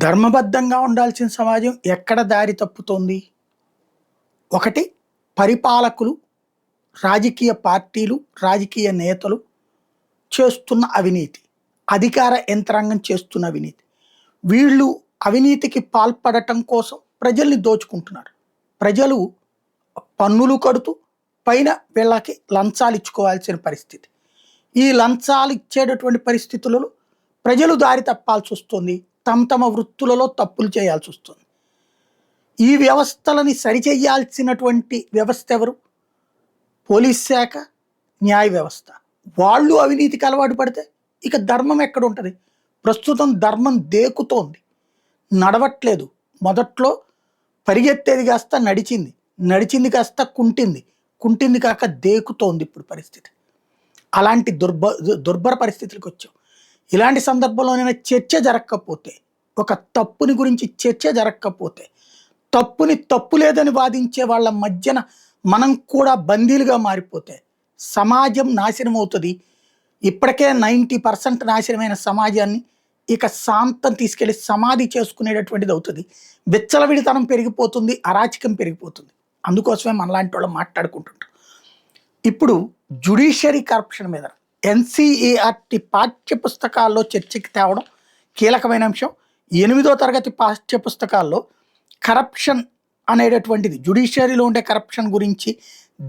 ధర్మబద్ధంగా ఉండాల్సిన సమాజం ఎక్కడ దారి తప్పుతోంది? ఒకటి, పరిపాలకులు, రాజకీయ పార్టీలు, రాజకీయ నేతలు చేస్తున్న అవినీతి. అధికార యంత్రాంగం చేస్తున్న అవినీతి. వీళ్ళు అవినీతికి పాల్పడటం కోసం ప్రజల్ని దోచుకుంటున్నారు. ప్రజలు పన్నులు కడుతూ పైన వీళ్ళకి లంచాలు ఇచ్చుకోవాల్సిన పరిస్థితి. ఈ లంచాలు ఇచ్చేటటువంటి పరిస్థితులలో ప్రజలు దారి తప్పాల్సి వస్తుంది. తమ వృత్తులలో తప్పులు చేయాల్సి వస్తుంది. ఈ వ్యవస్థలని సరిచేయాల్సినటువంటి వ్యవస్థ ఎవరు? పోలీస్ శాఖ, న్యాయ వ్యవస్థ. వాళ్ళు అవినీతికి అలవాటు పడితే ఇక ధర్మం ఎక్కడ ఉంటుంది? ప్రస్తుతం ధర్మం దేకుతోంది, నడవట్లేదు. మొదట్లో పరిగెత్తేది కాస్త నడిచింది, నడిచింది కాస్త కుంటింది, కుంటింది కాక దేకుతోంది ఇప్పుడు పరిస్థితి. అలాంటి దుర్భర పరిస్థితులకు వచ్చాం. ఇలాంటి సందర్భంలోనైనా చర్చ జరగకపోతే, ఒక తప్పుని గురించి చర్చ జరగకపోతే, తప్పుని తప్పు లేదని వాదించే వాళ్ళ మధ్యన మనం కూడా బందీలుగా మారిపోతే సమాజం నాశనం అవుతుంది. ఇప్పటికే 90% నాశనమైన సమాజాన్ని ఇక శాంతం తీసుకెళ్లి సమాధి చేసుకునేటటువంటిది అవుతుంది. విచ్చలవిడితనం పెరిగిపోతుంది, అరాచకం పెరిగిపోతుంది. అందుకోసమే మనలాంటి వాళ్ళు మాట్లాడుకుంటుంటాం. ఇప్పుడు జ్యుడిషియరీ కరప్షన్ మీద ఎన్సీఈఆర్టీ పాఠ్య పుస్తకాల్లో చర్చకి తేవడం కీలకమైన అంశం. 8వ తరగతి పాఠ్య పుస్తకాల్లో కరప్షన్ అనేటటువంటిది, జ్యుడిషియరీలో ఉండే కరప్షన్ గురించి,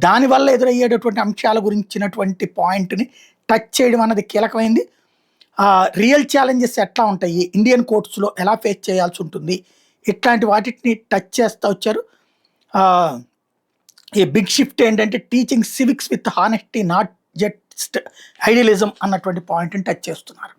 దానివల్ల ఎదురయ్యేటటువంటి అంశాల గురించినటువంటి పాయింట్ని టచ్ చేయడం అన్నది కీలకమైంది. రియల్ ఛాలెంజెస్ ఎట్లా ఉంటాయి, ఇండియన్ కోర్ట్స్లో ఎలా ఫేస్ చేయాల్సి ఉంటుంది, ఇట్లాంటి వాటిని టచ్ చేస్తూ వచ్చారు. ఈ బిగ్ షిఫ్ట్ ఏంటంటే teaching civics with honesty not just idealism అన్నటువంటి పాయింట్ని టచ్ చేస్తున్నారు.